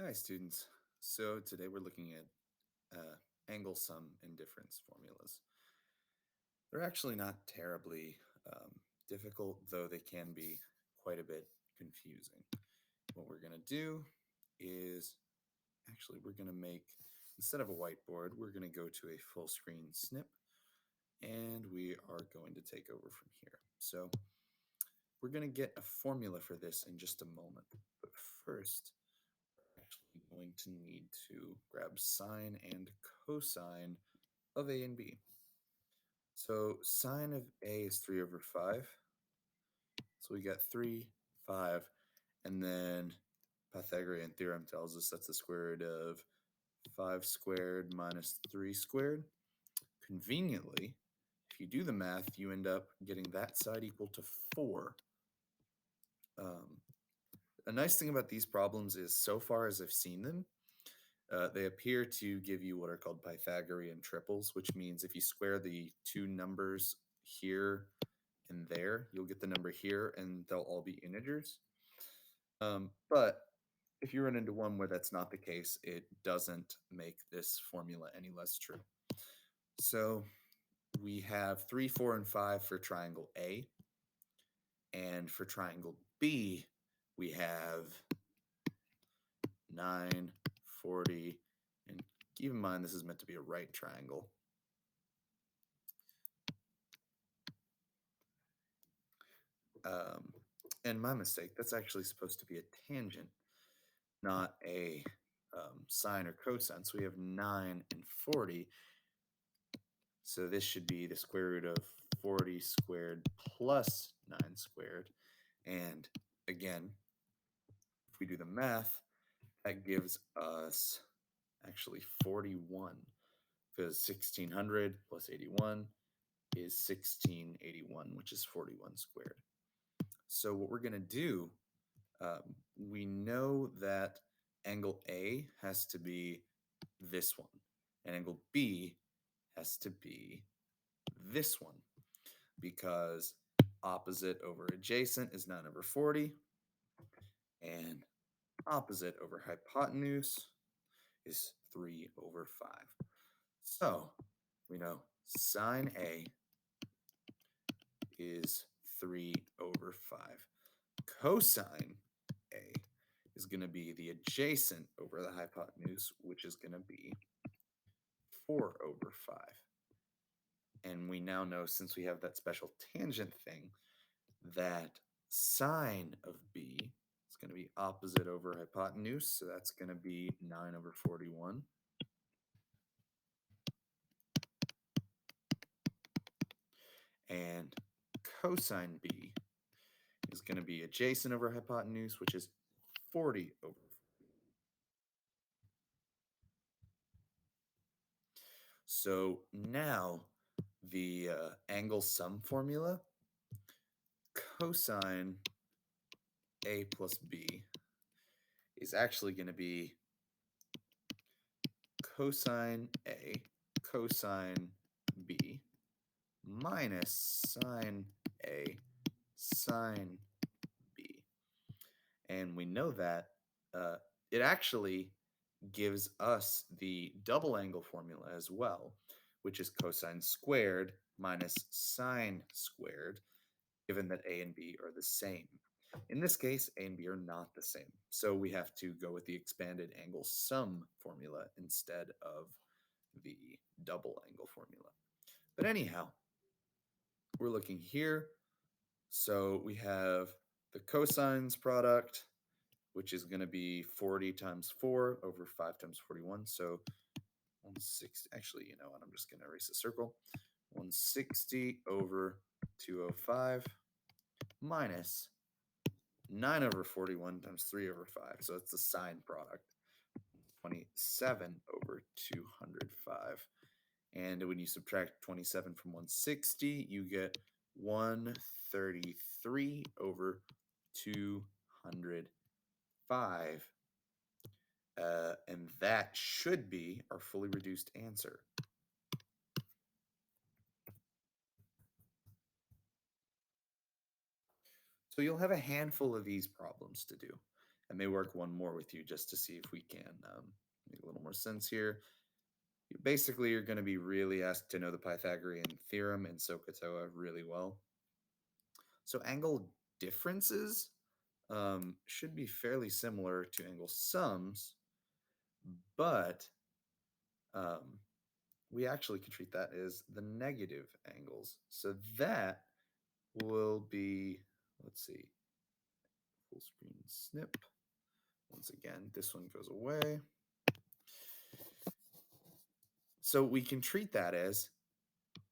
Hi, students. So today we're looking at angle sum and difference formulas. They're actually not terribly difficult, though they can be quite a bit confusing. What we're going to do is we're going to make, instead of a whiteboard, we're going to go to a full screen snip, and we are going to take over from here. So we're going to get a formula for this in just a moment. But first, actually going to need to grab sine and cosine of a and b. So sine of a is 3 over 5. So we got 3, 5, and then Pythagorean theorem tells us that's the square root of 5 squared minus 3 squared. Conveniently, if you do the math, you end up getting that side equal to 4. A nice thing about these problems is, so far as I've seen them, they appear to give you what are called Pythagorean triples, which means if you square the two numbers here and there, you'll get the number here, and they'll all be integers. But if you run into one where that's not the case, it doesn't make this formula any less true. So we have 3, 4, and 5 for triangle A. And for triangle B, we have 9, 40, and keep in mind this is meant to be a right triangle. And my mistake, that's actually supposed to be a tangent, not a sine or cosine. So we have 9 and 40. So this should be the square root of 40 squared plus 9 squared. And again, if we do the math, that gives us actually 41, because 1600 plus 81 is 1681, which is 41 squared. So what we're going to do, we know that angle A has to be this one, and angle B has to be this one, because opposite over adjacent is 9 over 40, and opposite over hypotenuse is 3 over 5. So we know sine A is 3 over 5. Cosine A is going to be the adjacent over the hypotenuse, which is going to be 4 over 5. And we now know, since we have that special tangent thing, that sine of B is going to be opposite over hypotenuse, so that's going to be 9 over 41. And cosine B is going to be adjacent over hypotenuse, which is 40 over 40. So now the angle sum formula, cosine A plus B, is actually going to be cosine A cosine B minus sine A sine B. And we know that it actually gives us the double angle formula as well, which is cosine squared minus sine squared, given that A and B are the same. In this case, A and B are not the same, so we have to go with the expanded angle sum formula instead of the double angle formula. But anyhow, we're looking here. So we have the cosines product, which is going to be 40 times 4 over 5 times 41. So 160, actually, you know what, I'm just going to erase a circle. 160 over 205 minus 9 over 41 times 3 over 5. So it's the sine product. 27 over 205. And when you subtract 27 from 160, you get 133 over 205. And that should be our fully reduced answer. So you'll have a handful of these problems to do. I may work one more with you just to see if we can make a little more sense here. Basically, you're going to be really asked to know the Pythagorean theorem in SOHCAHTOA really well. So angle differences should be fairly similar to angle sums, but we actually can treat that as the negative angles. So that will be, let's see, full screen snip. Once again, this one goes away. So we can treat that as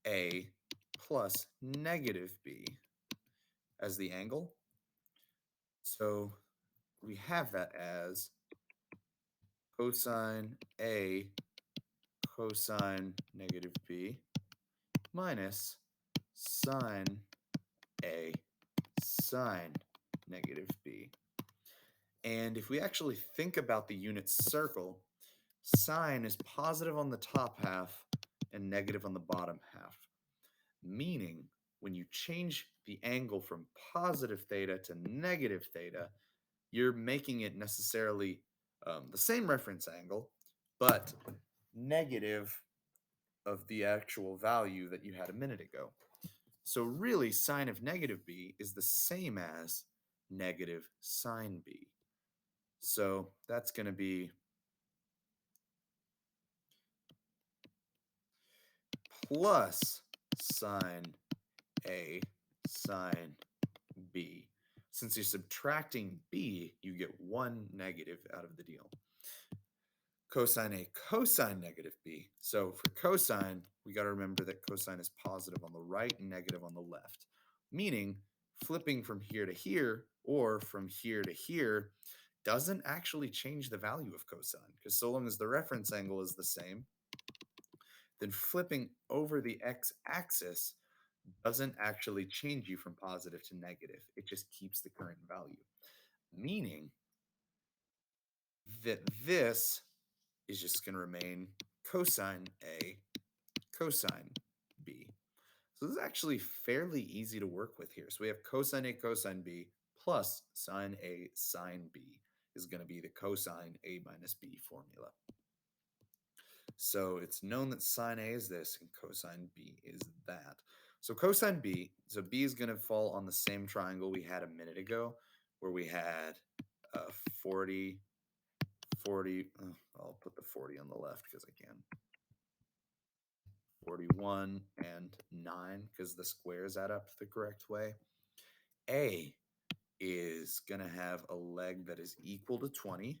A plus negative B as the angle. So we have that as cosine A cosine negative B minus sine A sine negative B. And if we actually think about the unit circle, sine is positive on the top half and negative on the bottom half. Meaning, when you change the angle from positive theta to negative theta, you're making it necessarily the same reference angle, but negative of the actual value that you had a minute ago. So really, sine of negative b is the same as negative sine b. So that's going to be plus sine a sine b. Since you're subtracting b, you get one negative out of the deal. Cosine a cosine negative b. So for cosine, we got to remember that cosine is positive on the right and negative on the left. Meaning, flipping from here to here or from here to here doesn't actually change the value of cosine, because so long as the reference angle is the same, then flipping over the x-axis doesn't actually change you from positive to negative. It just keeps the current value. Meaning that this is just going to remain cosine A cosine B. So this is actually fairly easy to work with here. So we have cosine A cosine B plus sine A sine B is going to be the cosine A minus B formula. So it's known that sine A is this and cosine B is that. So cosine B, so B is going to fall on the same triangle we had a minute ago, where we had 40, I'll put the 40 on the left because I can. 41 and 9, because the squares add up the correct way. A is going to have a leg that is equal to 20.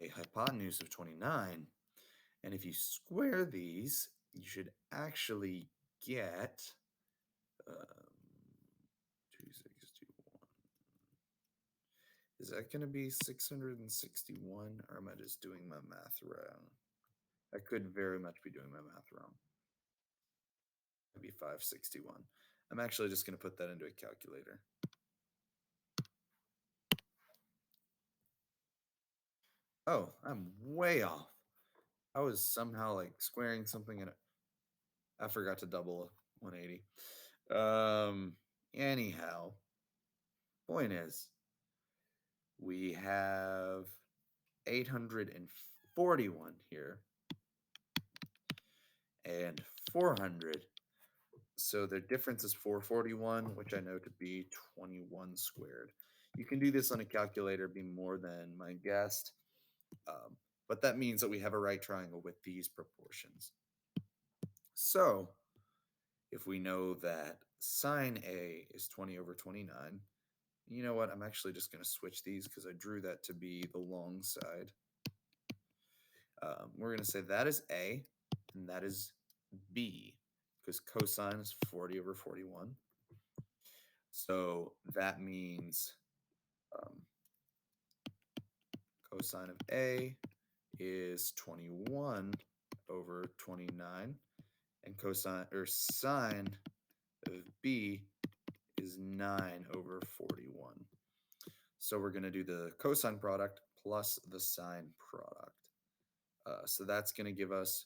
A hypotenuse of 29. And if you square these, you should actually get 261. Is that going to be 661, or am I just doing my math wrong? I could very much be doing my math wrong. It'd be 561. I'm actually just going to put that into a calculator. Oh, I'm way off. I was somehow like squaring something and I forgot to double 180. Anyhow, point is, we have 841 here and 400. So the difference is 441, which I know to be 21 squared. You can do this on a calculator, be more than my guess. But that means that we have a right triangle with these proportions. So if we know that sine A is 20 over 29, you know what? I'm actually just going to switch these because I drew that to be the long side. We're going to say that is A and that is B, because cosine is 40 over 41. So that means cosine of A is 21 over 29, and cosine or sine of B is 9 over 41. So we're going to do the cosine product plus the sine product. So that's going to give us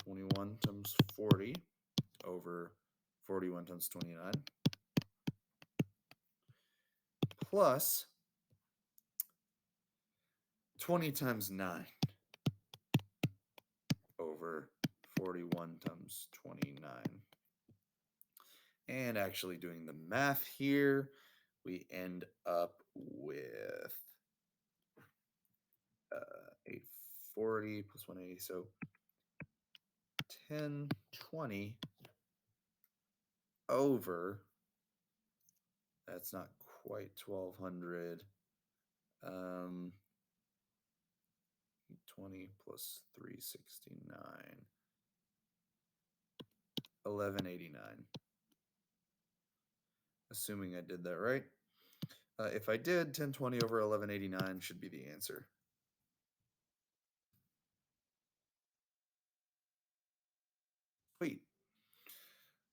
21 times 40 over 41 times 29. plus 20 times 9 over 41 times 29. And actually doing the math here, we end up with 840 plus 180, so 1020 over, that's not quite 1200, 20 plus 369, 1189. Assuming I did that right. If I did, 1020 over 1189 should be the answer. Sweet.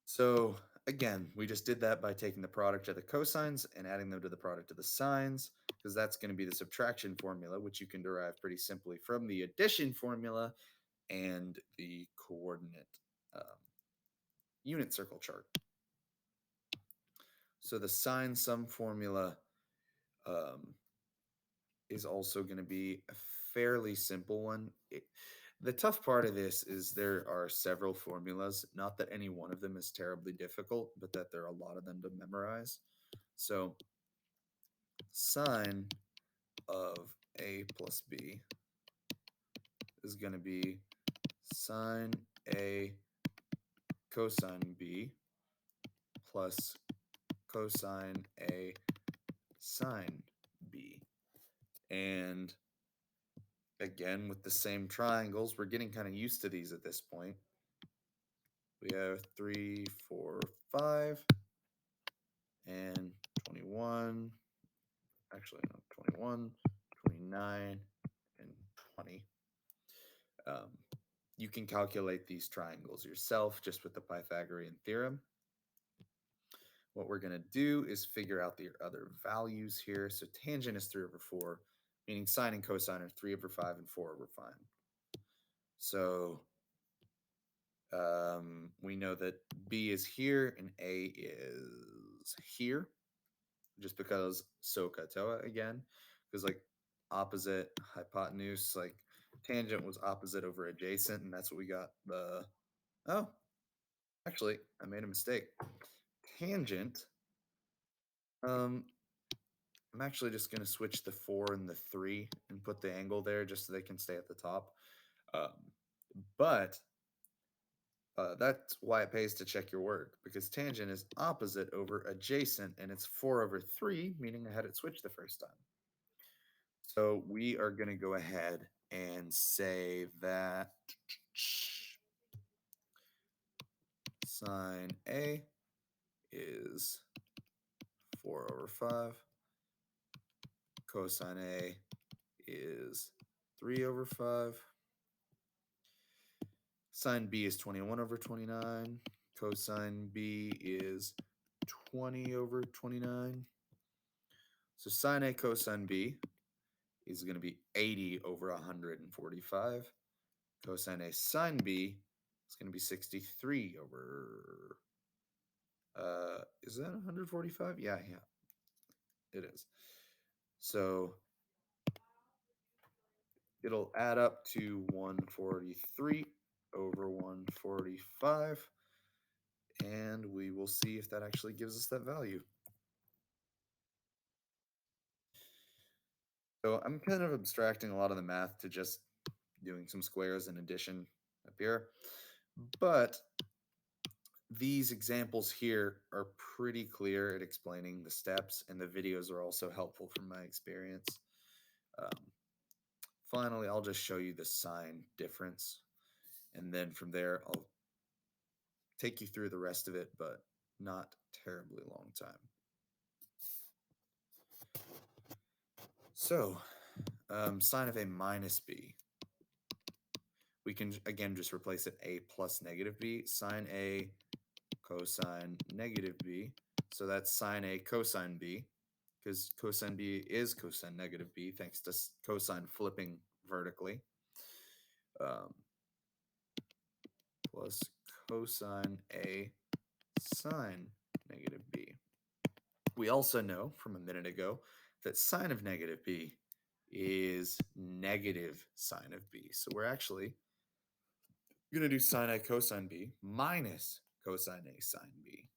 So again, we just did that by taking the product of the cosines and adding them to the product of the sines, because that's going to be the subtraction formula, which you can derive pretty simply from the addition formula and the coordinate unit circle chart. So the sine sum formula is also going to be a fairly simple one. The tough part of this is there are several formulas, not that any one of them is terribly difficult, but that there are a lot of them to memorize. So sine of A plus B is going to be sine A cosine B plus cosine A sine B. And again, with the same triangles, we're getting kind of used to these at this point. We have 3, 4, 5, and 21. Actually, no, 21, 29, and 20. You can calculate these triangles yourself just with the Pythagorean theorem. What we're going to do is figure out the other values here. So tangent is 3 over 4, meaning sine and cosine are 3 over 5 and 4 over 5. So we know that B is here and A is here, just because SOHCAHTOA again, because like opposite hypotenuse, like tangent was opposite over adjacent, and that's what we got the, oh, actually, I made a mistake. Tangent, I'm actually just going to switch the 4 and the 3 and put the angle there just so they can stay at the top. But that's why it pays to check your work, because tangent is opposite over adjacent, and it's 4 over 3, meaning I had it switched the first time. So we are going to go ahead and say that sine A is 4 over 5, cosine A is 3 over 5, sine B is 21 over 29, cosine B is 20 over 29. So sine A cosine B is going to be 80 over 145. Cosine A sine B is going to be 63 over, is that 145? Yeah, it is. So it'll add up to 143 over 145, and we will see if that actually gives us that value. So I'm kind of abstracting a lot of the math to just doing some squares and addition up here, but these examples here are pretty clear at explaining the steps, and the videos are also helpful from my experience. Finally, I'll just show you the sign difference, and then from there I'll take you through the rest of it, but not terribly long time. So sine of A minus B, we can again just replace it A plus negative B, sine A cosine negative B. So that's sine A cosine B, because cosine B is cosine negative B thanks to cosine flipping vertically. Plus cosine A sine negative B, We also know from a minute ago that sine of negative b is negative sine of b. So we're actually going to do sine a cosine b minus cosine a sine b.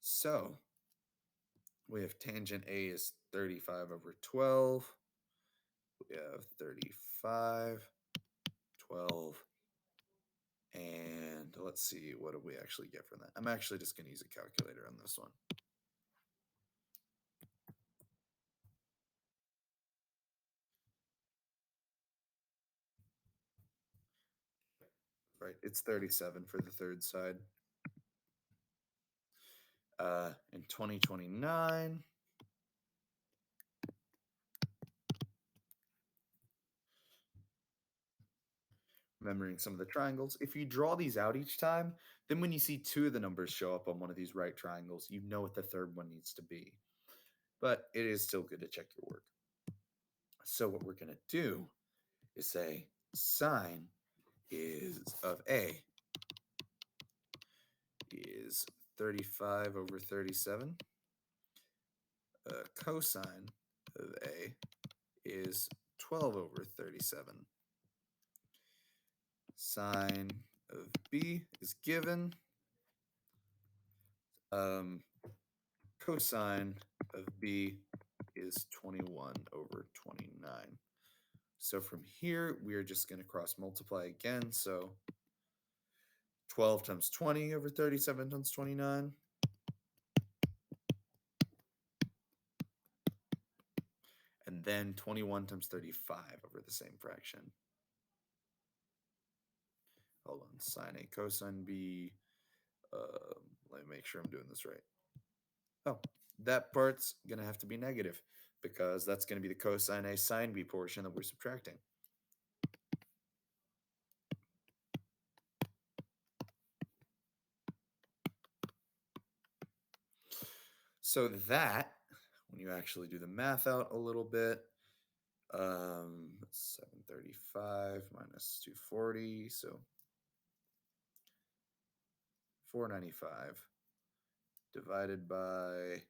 So we have tangent a is 35 over 12. We have 35, 12, and let's see, what do we actually get from that? I'm actually just going to use a calculator on this one. Right, it's 37 for the third side. In 2029, remembering some of the triangles, if you draw these out each time, then when you see two of the numbers show up on one of these right triangles, you know what the third one needs to be. But it is still good to check your work. So what we're going to do is say sine of A is 35 over 37. Cosine of A is 12 over 37. Sine of B is given. Cosine of B is 21 over 29. So from here, we are just going to cross multiply again. So 12 times 20 over 37 times 29. And then 21 times 35 over the same fraction. Hold on, sine A cosine B. Let me make sure I'm doing this right. Oh, that part's going to have to be negative because that's going to be the cosine A sine B portion that we're subtracting. So that, when you actually do the math out a little bit, 735 minus 240, so 495 divided by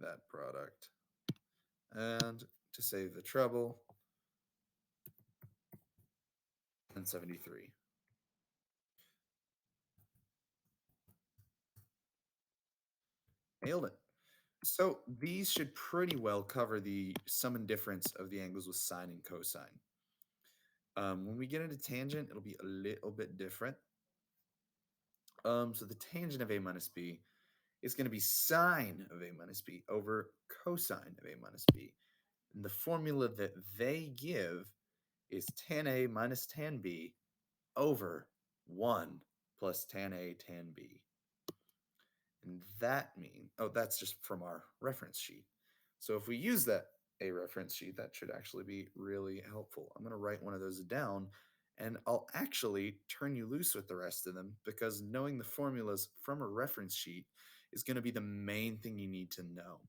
that product. And to save the trouble, 173. Nailed it. So these should pretty well cover the sum and difference of the angles with sine and cosine. When we get into tangent, it'll be a little bit different. So the tangent of A minus B is going to be sine of A minus B over cosine of A minus B. And the formula that they give is tan A minus tan B over 1 plus tan A tan B. And that means, oh, that's just from our reference sheet. So if we use that A reference sheet, that should actually be really helpful. I'm going to write one of those down, and I'll actually turn you loose with the rest of them because knowing the formulas from a reference sheet is going to be the main thing you need to know.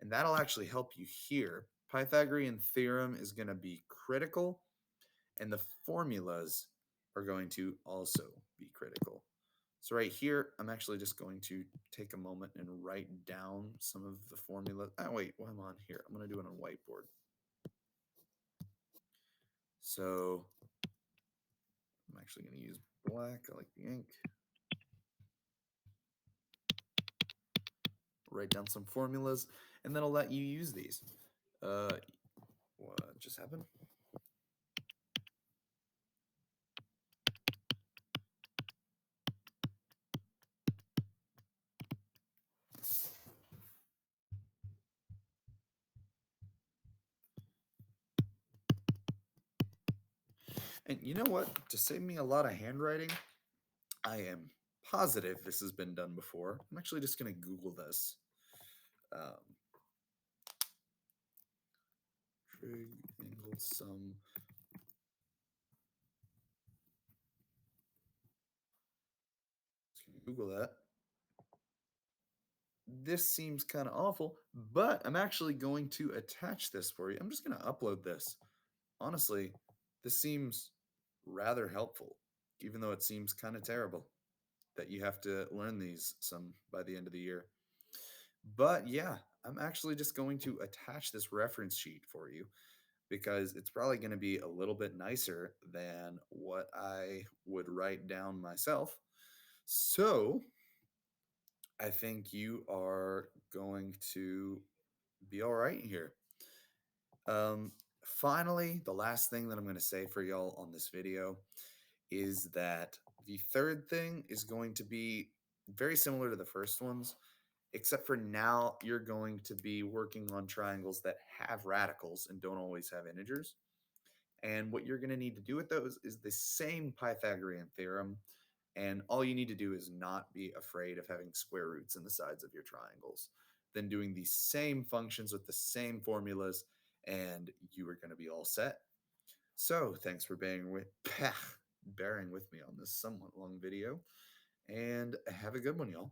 And that'll actually help you here. Pythagorean theorem is going to be critical, and the formulas are going to also be critical. So right here, I'm actually just going to take a moment and write down some of the formulas. Oh, wait, while I'm on here, I'm going to do it on whiteboard. So I'm actually going to use black. I like the ink. Write down some formulas, and then I'll let you use these. What just happened? And you know what? To save me a lot of handwriting, I am positive this has been done before. I'm actually just going to Google this. Trig angle sum. Google that. This seems kind of awful, but I'm actually going to attach this for you. I'm just going to upload this. Honestly, this seems rather helpful, even though it seems kind of terrible that you have to learn these some by the end of the year. But yeah, I'm actually just going to attach this reference sheet for you because it's probably going to be a little bit nicer than what I would write down myself. So I think you are going to be all right here. Finally, the last thing that I'm going to say for y'all on this video is that the third thing is going to be very similar to the first ones, except for now you're going to be working on triangles that have radicals and don't always have integers. And what you're going to need to do with those is the same Pythagorean theorem. And all you need to do is not be afraid of having square roots in the sides of your triangles. Then doing the same functions with the same formulas, and you are going to be all set. So thanks for bearing with me on this somewhat long video, and have a good one, y'all.